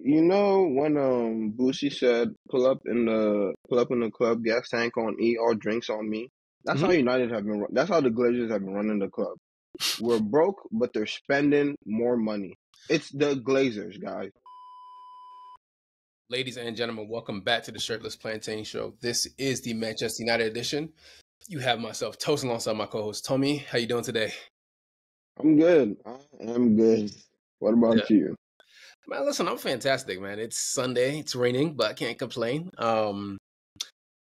You know when Boosie said pull up in the club, gas tank on E, all drinks on me. That's how Mhm. United have been. That's how the Glazers have been running the club. We're broke, but they're spending more money. It's the Glazers, guys. Ladies and gentlemen, welcome back to the Shirtless Plantain Show. This is the Manchester United edition. You have myself, Tosin, alongside my co-host, Tommy. How you doing today? I'm good. I am good. What Yeah. about you? Man, listen, I'm fantastic, man. It's Sunday. It's raining, but I can't complain.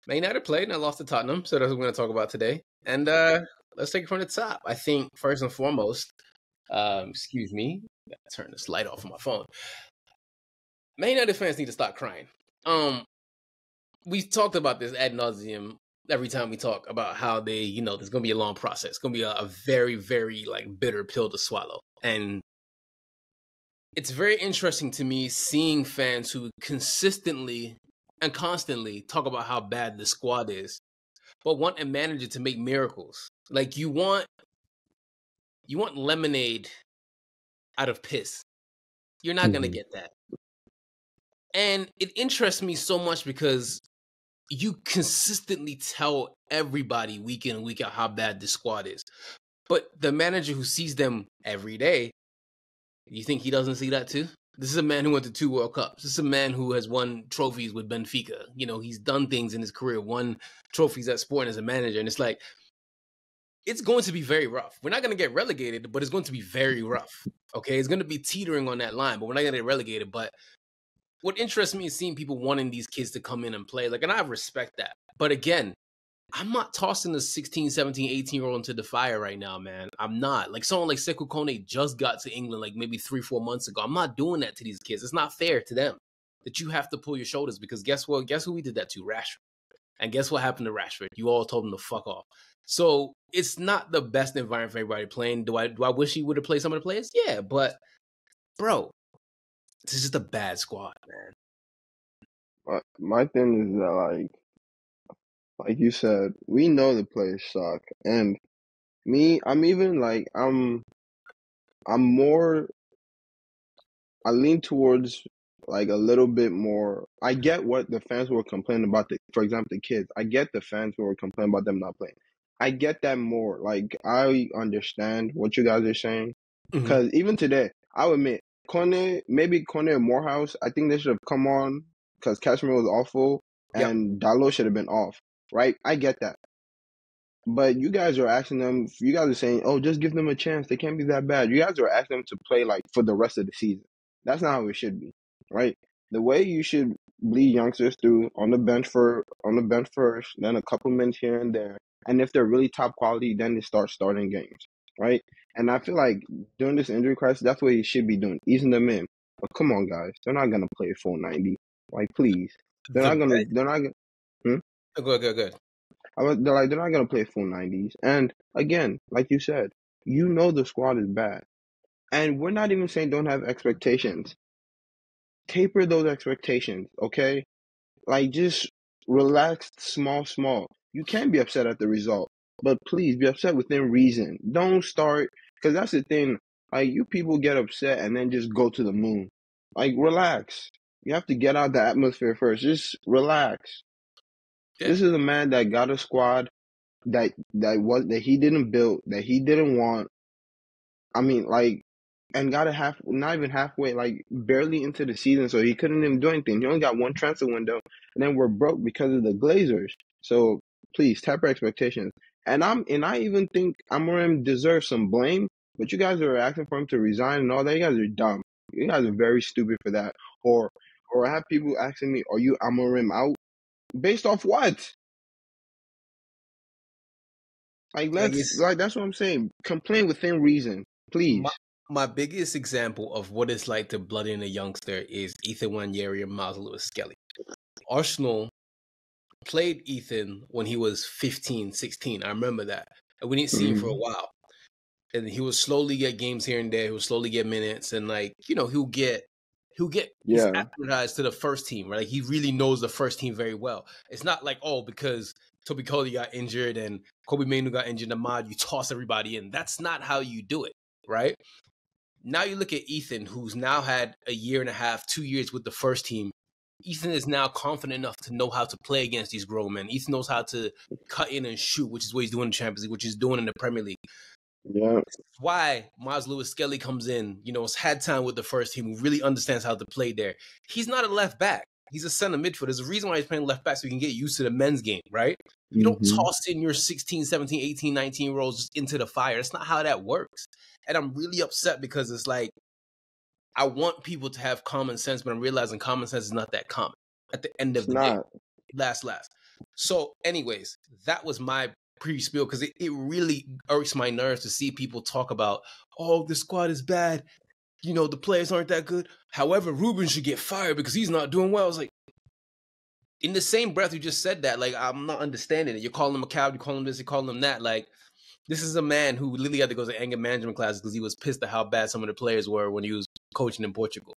Man United played and I lost to Tottenham, so that's what we're going to talk about today. And let's take it from the top. I think, first and foremost, excuse me, gotta turn this light off on my phone. Man United fans need to stop crying. We talked about this ad nauseum every time we talk about how there's going to be a long process. It's going to be a very, very bitter pill to swallow. And it's very interesting to me seeing fans who consistently and constantly talk about how bad the squad is, but want a manager to make miracles. Like you want lemonade out of piss. You're not going to get that. And it interests me so much because you consistently tell everybody week in and week out how bad this squad is. But the manager who sees them every day, you think he doesn't see that too? This is a man who went to 2 World Cups. This is a man who has won trophies with Benfica. You know, he's done things in his career, won trophies at Sporting as a manager. And it's like, it's going to be very rough. We're not going to get relegated, but it's going to be very rough. Okay, it's going to be teetering on that line, but we're not going to get relegated. But what interests me is seeing people wanting these kids to come in and play. And I respect that. But again, I'm not tossing the 16, 17, 18-year-old into the fire right now, man. I'm not. Like someone like Sekou Kone just got to England like maybe 3-4 months ago. I'm not doing that to these kids. It's not fair to them that you have to pull your shoulders because guess what? Guess who we did that to? Rashford. And guess what happened to Rashford? You all told him to fuck off. So it's not the best environment for everybody playing. Do I wish he would have played some of the players? Yeah, but bro, this is just a bad squad, man. My thing is that like you said, we know the players suck, and me, I'm even like I'm more. I lean towards like a little bit more. I get what the fans were complaining about. For example, the kids. I get the fans who were complaining about them not playing. I get that more. Like I understand what you guys are saying. Mm-hmm. Because even today, I'll admit, maybe Kone and Morehouse, I think they should have come on because Cashmere was awful Yep. and Dalo should have been off. Right? I get that. But you guys are asking them. You guys are saying, "Oh, just give them a chance. They can't be that bad." You guys are asking them to play like for the rest of the season. That's not how it should be, right? The way you should bleed youngsters through on the bench first, then a couple minutes here and there, and if they're really top quality, then they start starting games, right? And I feel like during this injury crisis, that's what he should be doing, easing them in. But come on, guys, they're not gonna play full 90. Like, please, they're The not gonna. best. They're not gonna. Hmm? Good. They're not gonna play full 90s. And again, like you said, you know the squad is bad, and we're not even saying don't have expectations. Taper those expectations, okay? Like just relax, small. You can be upset at the result, but please be upset within reason. Don't start because that's the thing. Like you people get upset and then just go to the moon. Like relax. You have to get out the atmosphere first. Just relax. Yeah. This is a man that got a squad that he didn't build, that he didn't want. I mean, like, and got not even halfway, like barely into the season, so he couldn't even do anything. He only got one transfer window, and then we're broke because of the Glazers. So please temper expectations. And I even think Amorim deserves some blame, but you guys are asking for him to resign and all that. You guys are dumb. You guys are very stupid for that. Or I have people asking me, "Are you Amorim out?" Based off what? Biggest, That's what I'm saying. Complain within reason, my, please. my biggest example of what it's like to blood in a youngster is Ethan Wanyeri and Miles Lewis Skelly. Arsenal played Ethan when he was 15, 16. I remember that. And we didn't see him for a Mhm. while. And he would slowly get games here and there. He would slowly get minutes. And he's Yeah, acclimatized to the first team, right? Like he really knows the first team very well. It's not like, oh, because Toby Cody got injured and Kobe Mainu got injured in the mod, you toss everybody in. That's not how you do it, right? Now you look at Ethan, who's now had a year and a half, 2 years with the first team. Ethan is now confident enough to know how to play against these grown men. Ethan knows how to cut in and shoot, which is what he's doing in the Champions League, which he's doing in the Premier League. Yeah. Why Miles Lewis Skelly comes in, has had time with the first team, who really understands how to play there. He's not a left back. He's a center midfielder. There's a reason why he's playing left back, so he can get used to the men's game, right? You don't Mm-hmm. toss in your 16, 17, 18, 19-year-olds just into the fire. That's not how that works. And I'm really upset because it's like, I want people to have common sense, but I'm realizing common sense is not that common at the end It's of the day. not. Last. So, anyways, that was my pre-spiel because it really irks my nerves to see people talk about, oh, the squad is bad. The players aren't that good. However, Ruben should get fired because he's not doing well. I was like, in the same breath you just said that, like, I'm not understanding it. You're calling him a coward, you're calling him this, you're calling him that. Like, this is a man who literally had to go to anger management classes because he was pissed at how bad some of the players were when he was coaching in Portugal.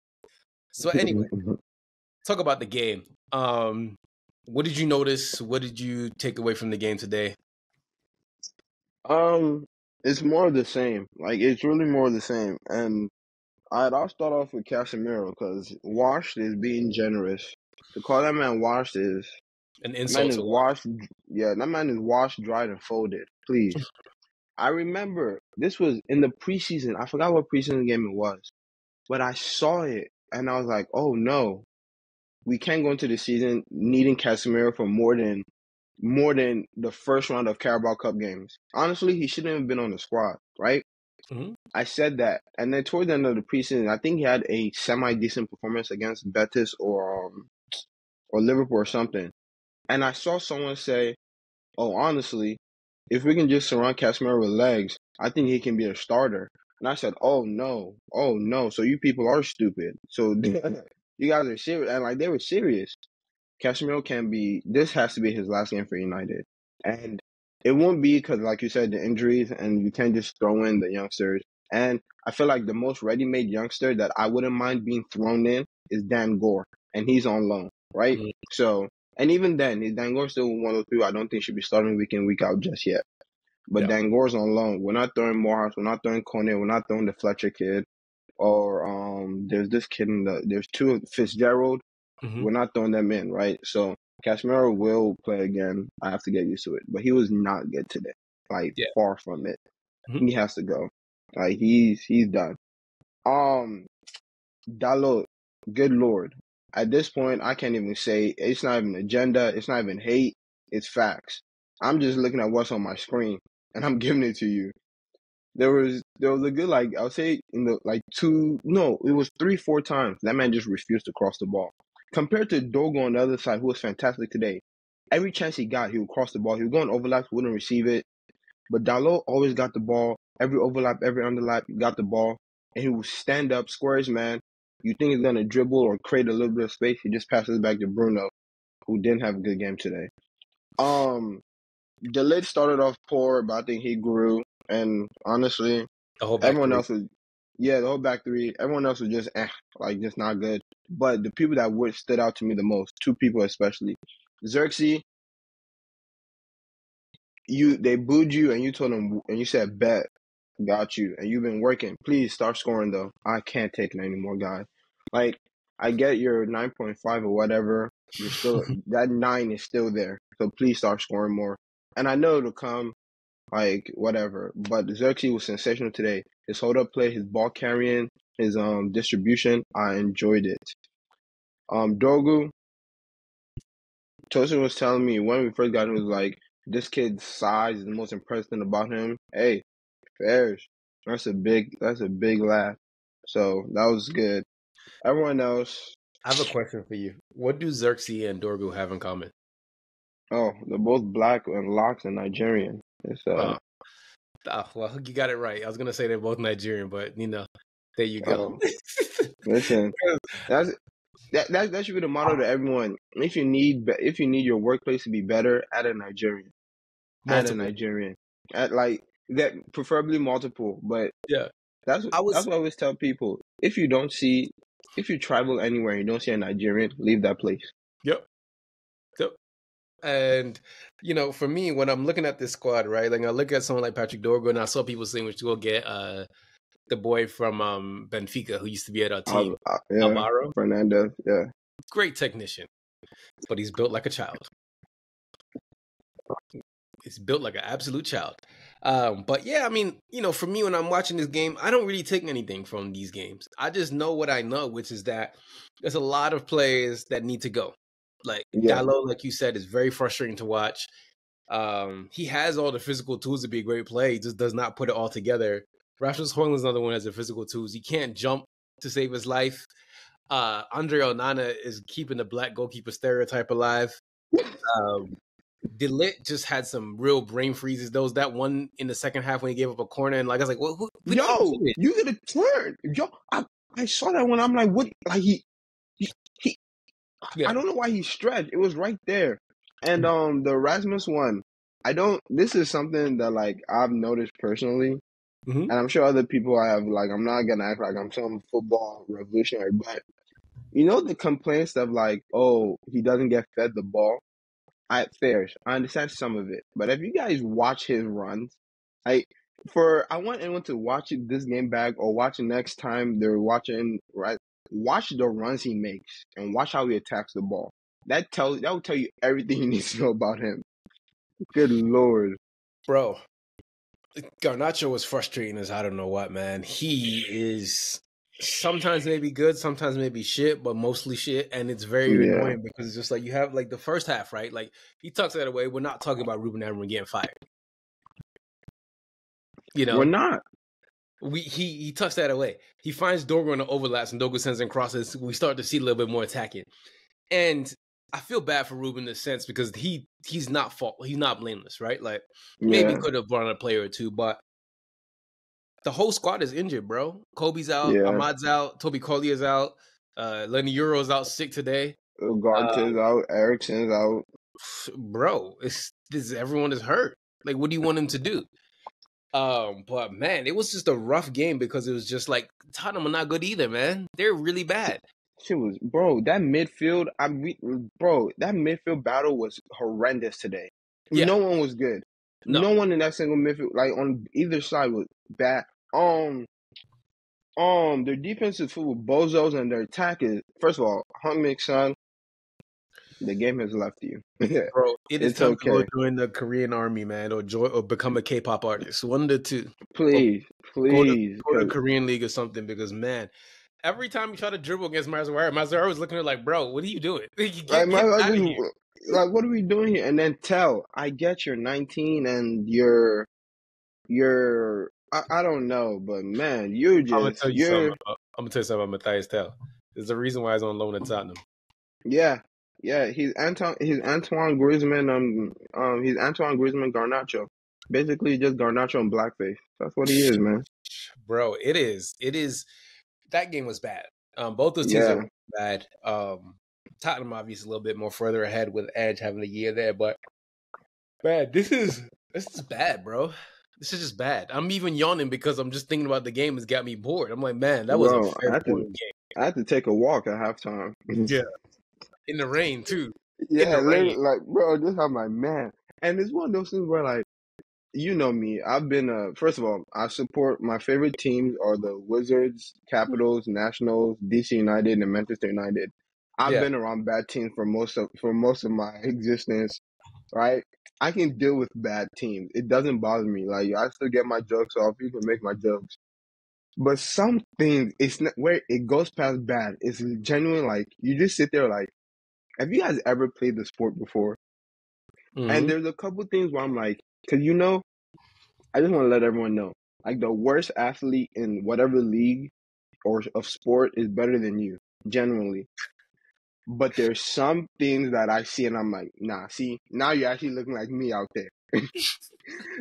So anyway, talk about the game. What did you notice? What did you take away from the game today? It's more of the same. Like, it's really more of the same. And I'll start off with Casemiro because washed is being generous. To call that man washed is An that man insult is to watch. washed. Yeah, that man is washed, dried, and folded. Please. I remember this was in the preseason. I forgot what preseason game it was, but I saw it and I was like, "Oh no, we can't go into the season needing Casemiro for more than the first round of Carabao Cup games." Honestly, he shouldn't have been on the squad, right? Mm-hmm. I said that, and then toward the end of the preseason, I think he had a semi decent performance against Betis or Liverpool or something. And I saw someone say, "Oh, honestly, if we can just surround Casemiro with legs, I think he can be a starter." And I said, oh no, so you people are stupid. So you guys are serious, and like they were serious. Casemiro can be. This has to be his last game for United, and it won't be because, like you said, the injuries, and you can't just throw in the youngsters. And I feel like the most ready-made youngster that I wouldn't mind being thrown in is Dan Gore, and he's on loan, right? Mm-hmm. So, and even then, Dan Gore's still one of those people I don't think should be starting week in week out just yet. But Yeah. Dan Gore's on loan. We're not throwing Morehouse. We're not throwing Kone. We're not throwing the Fletcher kid. Or there's this kid there's two Fitzgerald. Mm-hmm. We're not throwing them in, right? So Casemiro will play again. I have to get used to it. But he was not good today. Like Yeah. far from it. Mm-hmm. He has to go. Like he's done. Dalot, good lord. At this point I can't even say it's not even agenda, it's not even hate, it's facts. I'm just looking at what's on my screen and I'm giving it to you. There was a good, like, I'll say in the like it was 3-4 times that man just refused to cross the ball. Compared to Dogo on the other side, who was fantastic today. Every chance he got, he would cross the ball. He would go on overlaps, wouldn't receive it. But Dalot always got the ball. Every overlap, every underlap, he got the ball. And he would stand up, square his man. You think he's gonna dribble or create a little bit of space, he just passes back to Bruno, who didn't have a good game today. De Ligt started off poor, but I think he grew. And honestly, The whole back everyone three. else was, yeah, the whole back three. Everyone else was just like just not good. But the people that would stood out to me the most, two people especially, Xerxes. They booed you and you told them and you said bet, got you, and you've been working. Please start scoring though. I can't take it anymore, guy. Like I get your 9.5 or whatever. You're still that 9 is still there. So please start scoring more. And I know it'll come. Like whatever. But Xerxes was sensational today. His hold up play, his ball carrying, his distribution, I enjoyed it. Dogu, Tosin was telling me when we first got him, he was like, this kid's size is the most impressive thing about him. Hey, fairs. That's a big laugh. So that was good. Everyone else, I have a question for you. What do Xerxes and Dorgu have in common? oh, they're both black and locks and Nigerian. It's Well, you got it right. I was gonna say they're both Nigerian, but there you go. oh, listen, that's that should be the motto to everyone. If you need your workplace to be better, add a Nigerian. Add a Multiple. Nigerian. Add like that, preferably multiple. But Yeah. that's I that's was. what I always tell people. If you travel anywhere and you don't see a Nigerian, leave that place. Yep. Yep. And for me, when I'm looking at this squad, right? Like I look at someone like Patrick Dorgo, and I saw people saying we should go get the boy from Benfica who used to be at our team, Yeah, Alvaro. Fernandez. Yeah, Great technician, but he's built like a child. He's built like an absolute child. But yeah, I mean, for me, when I'm watching this game, I don't really take anything from these games. I just know what I know, which is that there's a lot of players that need to go. Like yeah. Dalot, like you said, is very frustrating to watch. He has all the physical tools to be a great player. He just does not put it all together. Rasmus Højlund's another one that has the physical tools. He can't jump to save his life. Andre Onana is keeping the black goalkeeper stereotype alive. Um, DeLit just had some real brain freezes. There was that one in the second half when he gave up a corner, and like I was like, "What are you doing?" You get a turn. Yo, I saw that one. I'm like, what? Like he Yeah. I don't know why he stretched. It was right there. And the Rasmus one, I don't. This is something that like I've noticed personally, Mm-hmm. and I'm sure other people have. Like, I'm not gonna act like I'm some football revolutionary, but the complaints of like, oh, he doesn't get fed the ball. I understand some of it, but if you guys watch his runs, like I want anyone to watch this game back or watch it next time they're watching, right? Watch the runs he makes and watch how he attacks the ball. That will tell you everything you need to know about him. Good lord, Bro, Garnacho was frustrating as I don't know what, man. He is sometimes maybe good, sometimes maybe shit, but mostly shit. And it's very yeah, annoying because it's just like you have like the first half, right? Like he tucks that away. We're not talking about Ruben Amorim getting fired. we're not. He tucks that away. He finds Dogo in the overlaps and Dogo sends in crosses. We start to see a little bit more attacking. And I feel bad for Ruben in a sense because he's not blameless, right? Like maybe Yeah, could have brought a player or two, but the whole squad is injured, bro. Kobe's out, yeah. Ahmad's out, Toby Collier's out, Lenny Euro's out sick today. Garte's out, Ericsson's out. Bro, everyone is hurt. Like, what do you want him to do? But man, it was just a rough game because it was just like Tottenham are not good either, man. They're really bad. Shit was, bro. That midfield, that midfield battle was horrendous today. Yeah, No one was good. no, No one in that single midfield, like on either side, was bad. Their defense is full of bozos, and their attack is, first of all, Humming's son. The game has left you. bro. It is It's time to go okay. join the Korean army, man, or become a K-pop artist. One of the two. Or Please, go to please, go to because Korean League or something because man, every time you try to dribble against Mazuara was looking at it like, bro, what are you doing? like Get I out of just here. like, what are we doing here? And then I get you're 19 and I don't know, but man, I'm gonna tell you something. you're I'm gonna tell you something about Matthias Tell. There's a reason why he's on loan at Tottenham. yeah. Yeah, he's Antoine Griezmann he's Antoine Griezmann Garnacho. Basically just Garnacho and blackface. That's what he is, man. Bro, it is. That game was bad. Both those teams are Yeah. really bad. Tottenham obviously a little bit more further ahead with Edge having a year there, but man, this is bad, bro. This is just bad. I'm even yawning because I'm just thinking about the game. It's got me bored. I'm like, man, that was a Bro, very boring game. I had to take a walk at halftime. Yeah, in the rain too. In Yeah, the rain. literally, like, bro, this I'm like, man. And it's one of those things where, like, you know me. I've been, first of all, I support my favorite teams are the Wizards, Capitals, Nationals, DC United, and Manchester United. I've Yeah. been around bad teams for most of my existence, right? I can deal with bad teams. It doesn't bother me. Like, I still get my jokes off. You can make my jokes. But some things, it's not where it goes past bad. It's genuine. Like, you just sit there like, have you guys ever played the sport before? And Mm-hmm. there's a couple things where I'm like, because I just want to let everyone know, like the worst athlete in whatever league or of sport is better than you, genuinely. But there's some things that I see and I'm like, nah, see, now you're actually looking like me out there.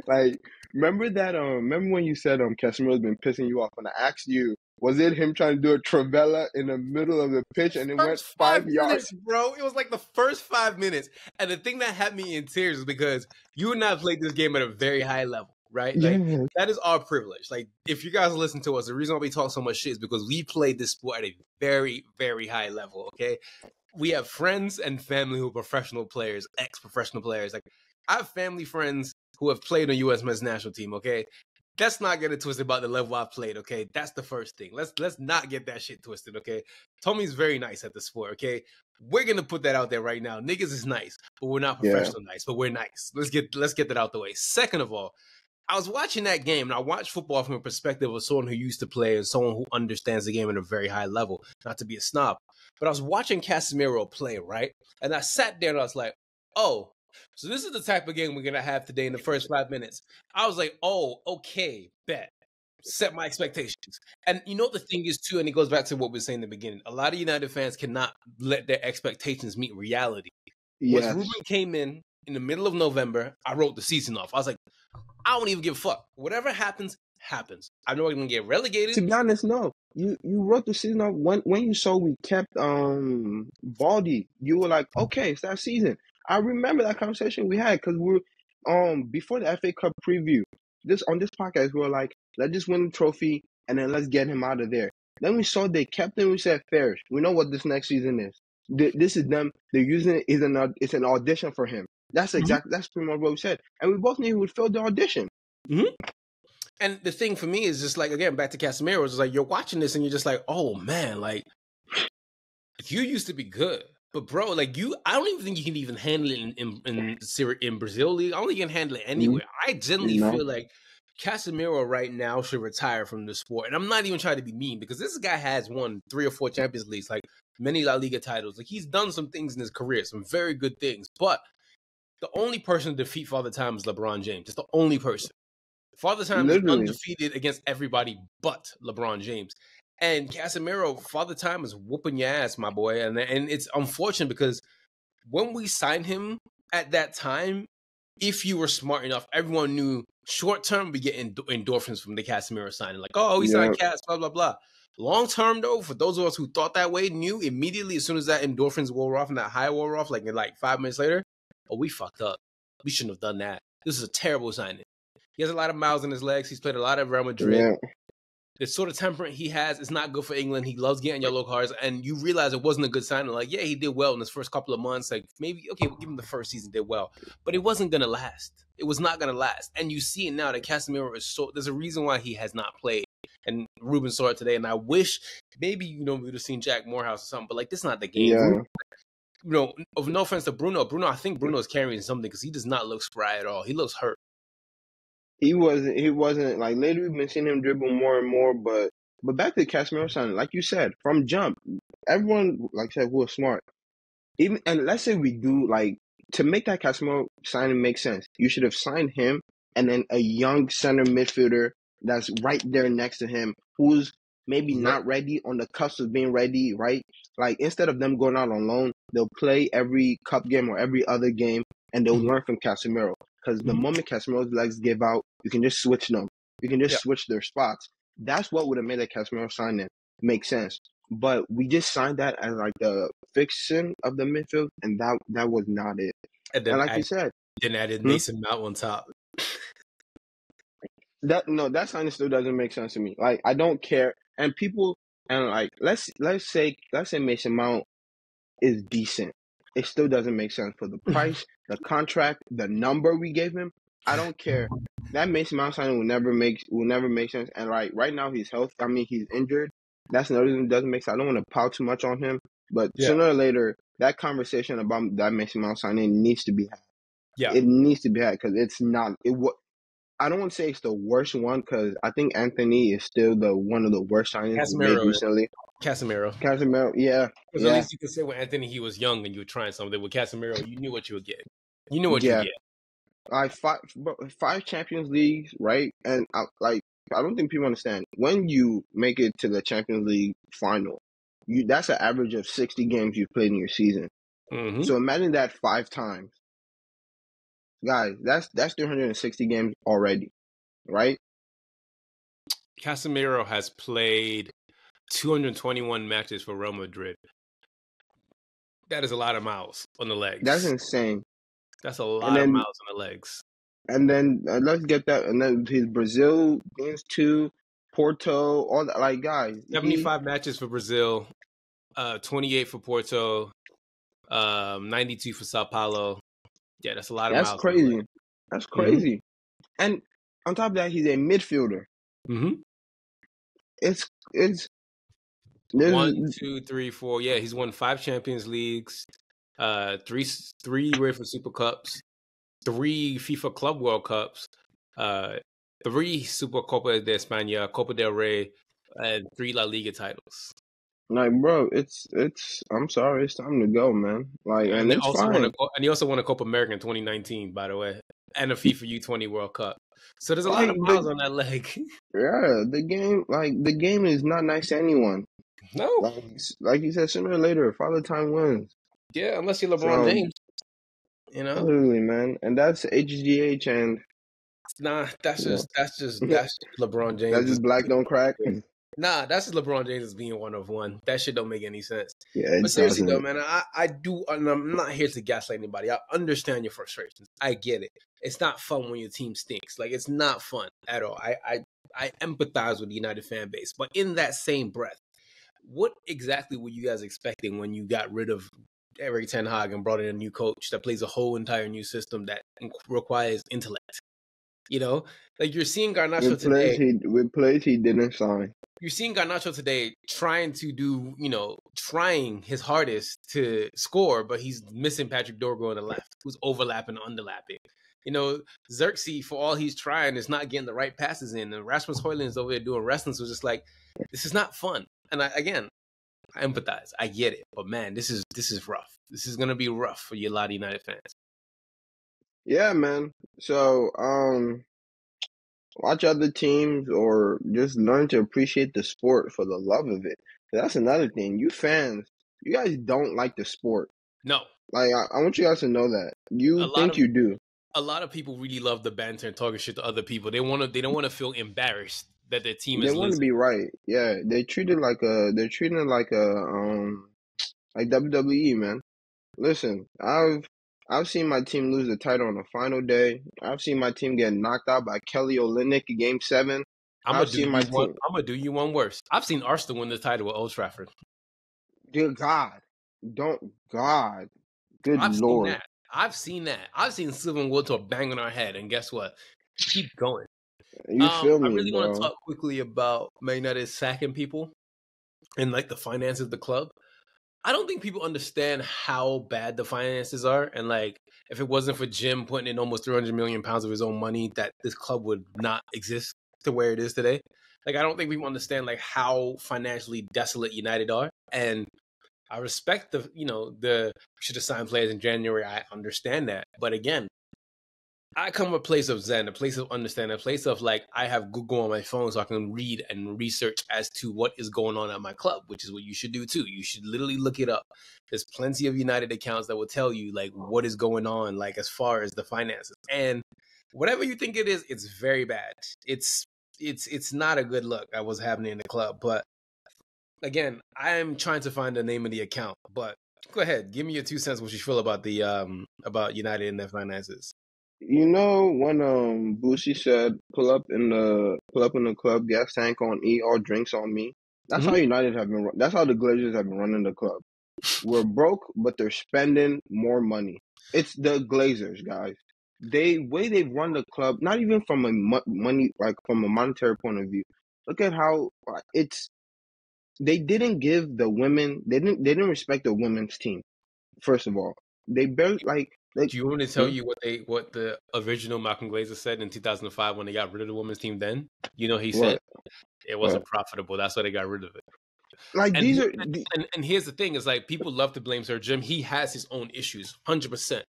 Like, remember when you said Casemiro's been pissing you off? When I asked you, was it him trying to do a Travella in the middle of the pitch and it went First 5 5 minutes, yards? bro. It was like the first 5 minutes. And the thing that had me in tears is because you and I played this game at a very high level, right? Like, Yeah. that is our privilege. Like, if you guys listen to us, the reason why we talk so much shit is because we played this sport at a very, very high level, okay? We have friends and family who are professional players, ex-professional players. Like, I have family friends who have played on U.S. men's national team, okay? let's not get it twisted about the level I played, okay? That's the first thing. Let's not get that shit twisted, okay? Tommy's very nice at the sport, okay? We're gonna put that out there right now. Niggas is nice, but we're not Yeah, professional nice, but we're nice. Let's get that out the way. Second of all, I was watching that game, and I watched football from a perspective of someone who used to play and someone who understands the game at a very high level, not to be a snob. But I was watching Casemiro play, right? And I sat there and I was like, oh, so this is the type of game we're going to have today in the first 5 minutes. I was like, oh, okay, bet. Set my expectations. And you know what the thing is, too, and it goes back to what we were saying in the beginning. A lot of United fans cannot let their expectations meet reality. Once yes. Ruben came in the middle of November, I wrote the season off. I was like, I don't even give a fuck. Whatever happens, happens. I know we're gonna get relegated. To be honest, no. You wrote the season off when you saw we kept Baldy. You were like, okay, it's that season. I remember that conversation we had because we were before the FA Cup preview. This on this podcast, we were like, let's just win the trophy and then let's get him out of there. Then we saw they kept him. We said, fair. We know what this next season is. This is them. They're using it. It's an audition for him. That's exactly. That's pretty much what we said, and we both knew he would fill the audition. Mm-hmm. And the thing for me is just like, again, back to Casemiro, it's like you're watching this and you're just like, oh man, like you used to be good. But bro, like I don't even think you can even handle it in Brazil league. I don't think you can handle it anywhere. I genuinely feel like Casemiro right now should retire from the sport. And I'm not even trying to be mean because this guy has won 3 or 4 Champions Leagues, like many La Liga titles. Like he's done some things in his career, some very good things. But the only person to defeat Father Time is LeBron James. It's the only person. Father Time is Literally. undefeated against everybody but LeBron James. And Casemiro, Father Time is whooping your ass, my boy. And it's unfortunate because when we signed him at that time, if you were smart enough, everyone knew short term we get endorphins from the Casemiro signing. Like, oh, he Yeah. signed Cas, blah, blah, blah. Long term, though, for those of us who thought that way, knew immediately as soon as that endorphins wore off and that high wore off, like in like 5 minutes later, oh, we fucked up. We shouldn't have done that. This is a terrible signing. He has a lot of miles in his legs. He's played a lot of Real Madrid. Yeah. The sort of temperament he has is not good for England. He loves getting yellow cards, and you realize it wasn't a good signing. Like, yeah, he did well in his first couple of months. Like, maybe, okay, we'll give him the first season, did well. But it wasn't going to last. It was not going to last. And you see it now that Casemiro is so... There's a reason why he has not played. And Ruben saw it today, and I wish maybe, we would have seen Jack Morehouse or something, but, like, this is not the game. Yeah. Ruben, no offense to Bruno. I think Bruno is carrying something because he does not look spry at all. He looks hurt. He wasn't like lately we've been seeing him dribble more and more, but back to the Casemiro signing, like you said, from jump, everyone like I said was smart. Even and let's say we do like to make that Casemiro signing make sense, you should have signed him and then a young center midfielder that's right there next to him who's maybe not ready on the cusp of being ready, right? Like instead of them going out on loan, they'll play every cup game or every other game and they'll learn from Casemiro. Because the moment Casemiro's legs give out, you can just switch them. You can just switch their spots. That's what would have made a Casemiro signing make sense. But we just signed that as like the fixing of the midfield, and that was not it. And then, like you said, then added Mason Mount on top. That signing still doesn't make sense to me. Like I don't care, and people and like let's say Mason Mount is decent. It still doesn't make sense for the price, the contract, the number we gave him. I don't care. That Mason Mount signing will never make sense. And right now he's healthy. I mean he's injured. That's another reason it doesn't make sense. I don't want to pile too much on him, but sooner or later that conversation about that Mason Mount signing needs to be had. Yeah, it needs to be had because it's not. I don't want to say it's the worst one because I think Anthony is still one of the worst signings we made recently. Casemiro, yeah. Because at least you could say with Anthony he was young and you were trying something. With Casemiro, you knew what you would get. You knew what you get. Like five Champions Leagues, right? And I don't think people understand when you make it to the Champions League final, that's an average of 60 games you've played in your season. Mm-hmm. So imagine that 5 times, guys. That's 360 games already, right? Casemiro has played 221 matches for Real Madrid. That is a lot of miles on the legs. That's insane. That's a lot of miles on the legs. And then let's get that. And then his Brazil games too, Porto, all that. Like guys, 75 matches for Brazil, 28 for Porto, 92 for Sao Paulo. Yeah, that's a lot of miles. That's crazy. That's crazy. And On top of that, he's a midfielder. Mm-hmm. It's One, there's 2, 3, 4. Yeah, he's won 5 Champions Leagues, three UEFA Super Cups, 3 FIFA Club World Cups, uh, 3 Super Copa de España, Copa del Rey, and 3 La Liga titles. like, bro, it's. I'm sorry, it's time to go, man. Like, And and they it's also won fine. and he also won a Copa America in 2019, by the way, and a FIFA U20 World Cup. So there's a lot Like of miles on that leg. the game is not nice to anyone. No, Like you said, sooner or later, Father Time wins. yeah, unless you're LeBron So James, you know. literally, man, and that's HGH, and Nah, that's you know, just that's just LeBron that's James. just black don't crack. Nah, that's just LeBron James as being one of one. That shit don't make any sense. Yeah, But it seriously though, doesn't. man, I do, and I'm not here to gaslight anybody. I understand your frustrations. I get it. It's not fun when your team stinks. Like, it's not fun at all. I empathize with the United fan base. But in that same breath, what exactly were you guys expecting when you got rid of Eric Ten Hag and brought in a new coach that plays a whole entire new system that requires intellect? You know, like you're seeing Garnacho today. With plays he didn't sign. You're seeing Garnacho today trying to do, trying his hardest to score, but he's missing Patrick Dorgo on the left, who's overlapping, underlapping. Xerxes, for all he's trying, is not getting the right passes in. And Rasmus Højlund is over there doing wrestling, so it's just like, this is not fun. And I empathize. I get it. But man, this is rough. This is gonna be rough for a lot of United fans. Yeah, man. So watch other teams or just learn to appreciate the sport for the love of it. That's another thing. You fans, you guys don't like the sport. No. Like I want you guys to know that. A You lot think of you do. a lot of people really love the banter and talking shit to other people. They don't want to feel embarrassed that their team They is want to losing. be right. Yeah, they're treating it like WWE, man. Listen, I've seen my team lose the title on the final day. I've seen my team get knocked out by Kelly Olynyk in Game 7. I've seen my team. I'm gonna do you one worse. I've seen Arsenal win the title at Old Trafford. Dear God, don't God, good I've seen Lord, that. I've seen that. I've seen Sylvan Wiltor bang on our head, and guess what? Keep going. you feel I me, really want to bro? talk quickly about Man United sacking people and like the finances of the club. I don't think people understand how bad the finances are, and like if it wasn't for Jim putting in almost 300 million pounds of his own money, that this club would not exist to where it is today. Like I don't think people understand like how financially desolate United are, and I respect the should have signed players in January. I understand that, but again, I come from a place of Zen, a place of understanding, a place of like I have Google on my phone so I can read and research as to what is going on at my club, which is what you should do too. You should literally look it up. There's plenty of United accounts that will tell you like what is going on, like as far as the finances. And whatever you think it is, it's very bad. It's not a good look at what's happening in the club. But again, I'm trying to find the name of the account. But go ahead, give me your 2 cents what you feel about the about United and their finances. You know when Boosie said pull up in the club, gas tank on E, all drinks on me. That's how Mm-hmm. United have been. That's how the Glazers have been running the club. We're broke, but they're spending more money. It's the Glazers, guys. They've run the club, not even from a money like from a monetary point of view. Look at how it's. They didn't give the women. They didn't respect the women's team. First of all, they barely like. Do you want me to tell Hmm? you what the original Malcolm Glazer said in 2005 when they got rid of the women's team? Then he said What it what wasn't profitable. That's why they got rid of it. like And these are and here's the thing: is like people love to blame Sir Jim. He has his own issues, 100%.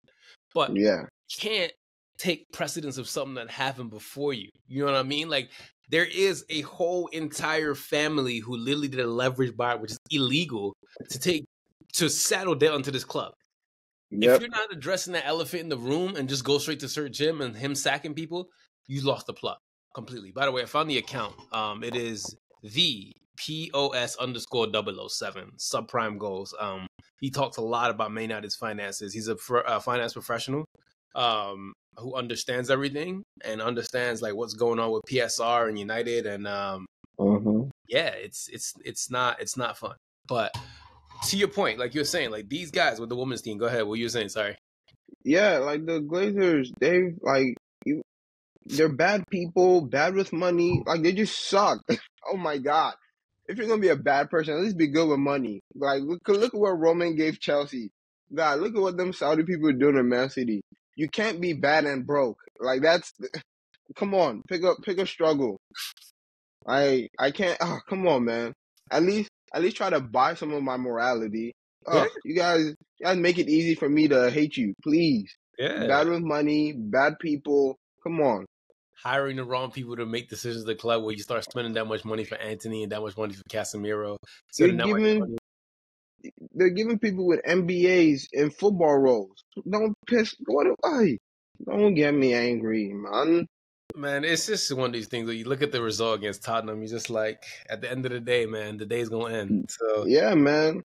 But yeah. you can't take precedence of something that happened before you. You know what I mean? Like there is a whole entire family who literally did a leverage buy, which is illegal to settle down to this club. If Yep. you're not addressing that elephant in the room and just go straight to Sir Jim and him sacking people, you lost the plot completely. By the way, I found the account. It is the POS underscore 007 subprime goals. He talks a lot about Man United's finances. He's a finance professional who understands everything and understands like what's going on with PSR and United. And Uh-huh. yeah, it's not fun. But to your point, like you're saying, like these guys with the women's team. Go ahead. What you were saying? Sorry. Yeah, like the Glazers, they've like They're bad people, bad with money. Like they just suck. Oh my god. If you're gonna be a bad person, at least be good with money. Like look at what Roman gave Chelsea. God, look at what them Saudi people are doing in Man City. You can't be bad and broke. Like that's come on, pick a struggle. I can't. Oh, come on, man. At least try to buy some of my morality. Yeah, Oh, you guys make it easy for me to hate you, please. yeah. Bad with money, bad people. Come on. Hiring the wrong people to make decisions at the club where you start spending that much money for Anthony and that much money for Casemiro, You're spending that much giving money. they're giving people with MBAs in football roles. Don't piss. What? Why? Don't get me angry, man. Man, it's just one of these things where you look at the result against Tottenham, you're just like, at the end of the day, man, the day's gonna end. So Yeah, man.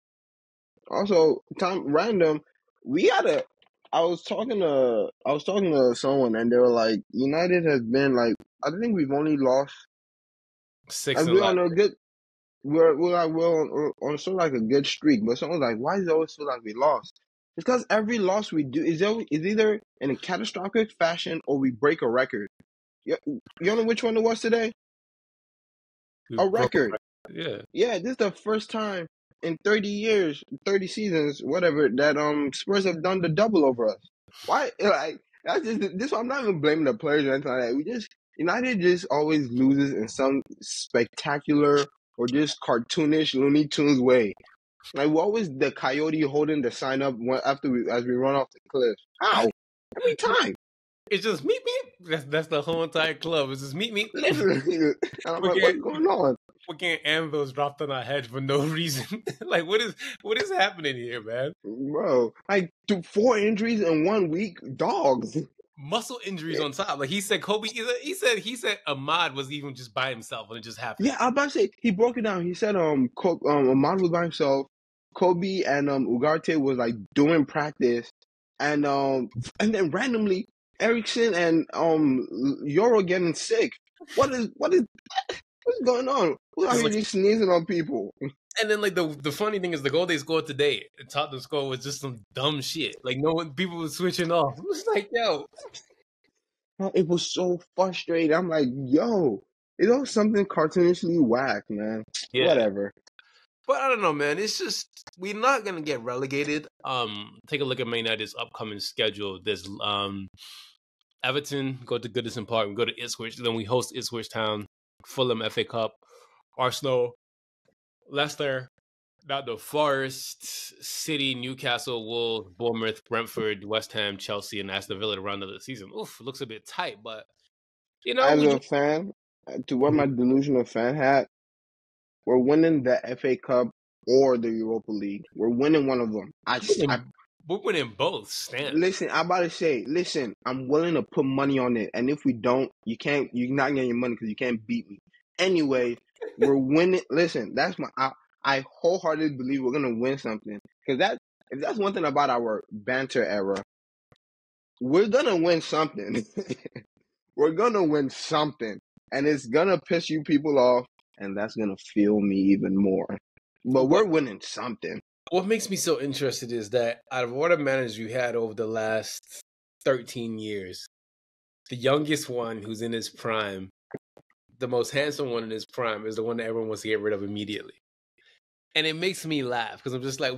Also, Tom random. We had a. I was talking to someone and they were like, United has been like, I think we've only lost, six and and we're on left. a good, we're on sort of like a good streak. But someone's like, why does it always feel like we lost? It's because every loss we do is either in a catastrophic fashion or we break a record. You know which one it was today? We A broke record. a record. Yeah. Yeah, this is the first time in 30 years, 30 seasons, whatever, that Spurs have done the double over us. Why? Like that's just this. I'm not even blaming the players or anything like that. United just always loses in some spectacular or just cartoonish Looney Tunes way. Like we're always the coyote holding the sign up after as we run off the cliff. How? Every time. It's just meet me. That's the whole entire club. It's just meet me. Literally. And I'm We're like, getting what's going on? we're getting anvils dropped on our heads for no reason. Like what is happening here, man? Bro, like 4 injuries in 1 week, dogs. Muscle injuries on top. Like he said, Kobe. He said Ahmad was even just by himself and it just happened. Yeah, I was about to say he broke it down. He said Ahmad was by himself, Kobe and Ugarte was like doing practice, and then randomly Erickson and Euro getting sick. What's going on? Who's out It's here like, just sneezing on people? and then like the funny thing is the goal they scored today, and Tottenham score was just some dumb shit. Like no one, people were switching off. It was like, yo, It was so frustrating. I'm like, yo, is that something cartoonishly whack, man? yeah. Whatever. But I don't know, man. It's just we're not gonna get relegated. Take a look at Man United's upcoming schedule. There's Everton, go to Goodison Park, we go to Ipswich, then we host Ipswich Town, Fulham FA Cup, Arsenal, Leicester, not the Forest, City, Newcastle, Wolves, Bournemouth, Brentford, West Ham, Chelsea, and Aston Villa to round out the season. Oof, looks a bit tight, but As we a just fan, to wear my delusional fan hat, we're winning the FA Cup or the Europa League. We're winning one of them. we're winning both. Stamp. Listen. I'm about to say, listen. I'm willing to put money on it, and if we don't, you can't. You're not getting your money because you can't beat me. Anyway, we're winning. Listen, that's my. I wholeheartedly believe we're gonna win something because if that's one thing about our banter era, we're gonna win something. We're gonna win something, and it's gonna piss you people off, and that's gonna feel me even more. But What we're winning something. what makes me so interested is that out of all the managers you had over the last 13 years, the youngest one who's in his prime, the most handsome one in his prime, is the one that everyone wants to get rid of immediately. And it makes me laugh because I'm just like,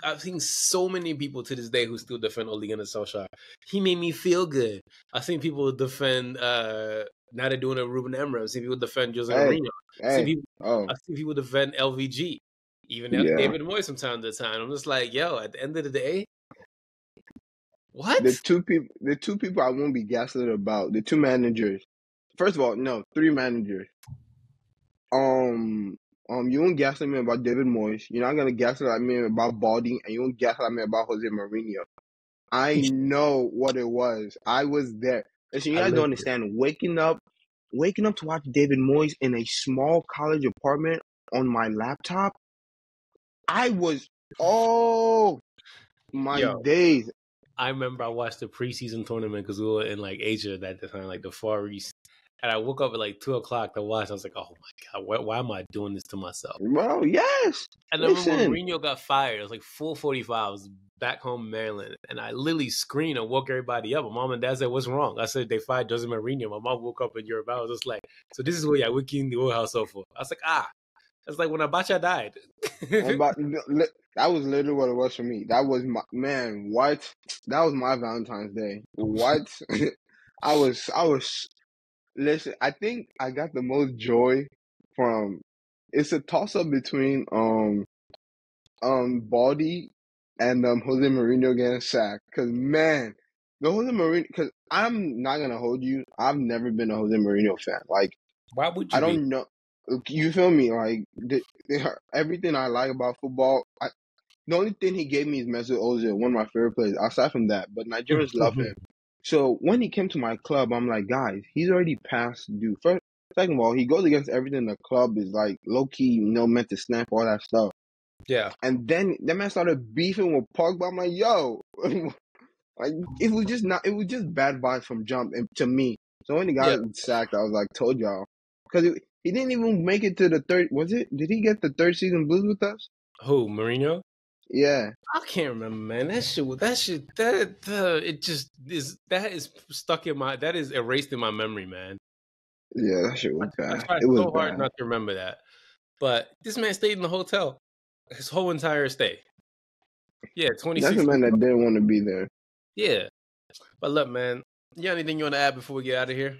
I've seen so many people to this day who still defend Ole Gunnar Solskjaer. He made me feel good. I've seen people defend, now they're doing a Ruben Amorim. I've seen people defend Jose Hey, Mourinho. hey, oh I've seen people defend LVG, even yeah. David Moyes from time to time. I'm just like, yo, at the end of the day, The what? two people I won't be gaslit about the two managers. First of all, no, three managers. You won't gaslight me about David Moyes. You're not gonna gaslight me about Baldy, and you won't gaslight me about Jose Mourinho. I know what it was. I was there. Listen, you I guys don't lived it. understand. Waking up to watch David Moyes in a small college apartment on my laptop. I was oh my Yo, days. I remember I watched the preseason tournament because we were in like Asia at the time, like the Far East. And I woke up at like 2 o'clock to watch. I was like, oh my God, why am I doing this to myself? Bro, yes. And I remember when Listen. Mourinho got fired, it was like 4:45. I was back home in Maryland, and I literally screamed and woke everybody up. My mom and dad said, "What's wrong?" I said, "They fired Jose Mourinho." My mom woke up in Europe. I was just like, "So this is what you're waking the old house up for?" I was like, "Ah." It's like when Abacha died. But that was literally what it was for me. That was my man. What? That was my Valentine's Day. What? I was. Listen, I think I got the most joy from. It's a toss up between Baldy and Jose Mourinho getting sacked. Cause man, the Jose Mourinho. Cause I'm not gonna hold you. I've never been a Jose Mourinho fan. Like Why would I you be? don't know. You feel me? Like everything I like about football. The only thing he gave me is Mesut Ozil, one of my favorite players. Aside from that, but Nigerians love him. So when he came to my club, I'm like, guys, he's already past due. First, second of all, he goes against everything the club is like low key, meant to snap all that stuff. Yeah. And then that man started beefing with Pogba. I'm like, yo, like it was just not. It was just bad vibes from jump and to me. So when he got Yeah. sacked, I was like, told y'all, because he didn't even make it to the third. Was it? Did he get the third season blues with us? Who, Mourinho? Yeah. I can't remember, man. It just is. That is stuck in my. That is erased in my memory, man. Yeah, that shit I, was I bad. try It was so hard bad. not to remember that. But this man stayed in the hotel his whole entire stay. Yeah, That's a 2016. man that didn't want to be there. Yeah. But look, man, you got anything you want to add before we get out of here?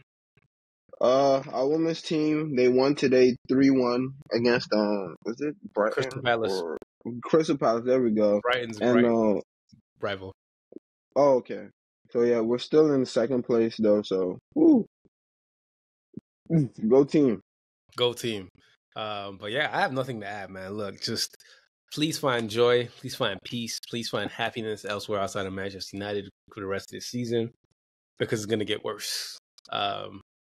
Our women's team, they won today 3-1 against was it Crystal Brighton Palace, or Crystal Palace? There we go. Brighton's And rival. oh, okay. So yeah, we're still in second place though. So woo, go team. Go team. But yeah, I have nothing to add, man. Look, just please find joy, please find peace, please find happiness elsewhere outside of Manchester United for the rest of this season because it's gonna get worse.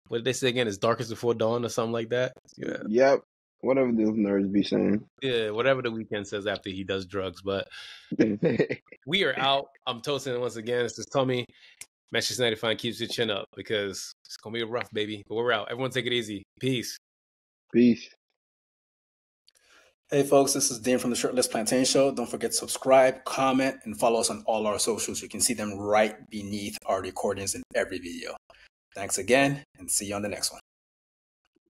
What did they say again? It's darkest before dawn or something like that. Yeah. Yep. Whatever those nerds be saying. Yeah, whatever the weekend says after he does drugs. But we are out. I'm Tosin once again. This is Tommy. Manchester United fan keeps your chin up because it's gonna be rough, baby. But we're out. Everyone take it easy. Peace. Peace. Hey folks, this is Dan from the Shirtless Plantain Show. Don't forget to subscribe, comment, and follow us on all our socials. You can see them right beneath our recordings in every video. Thanks again, and see you on the next one.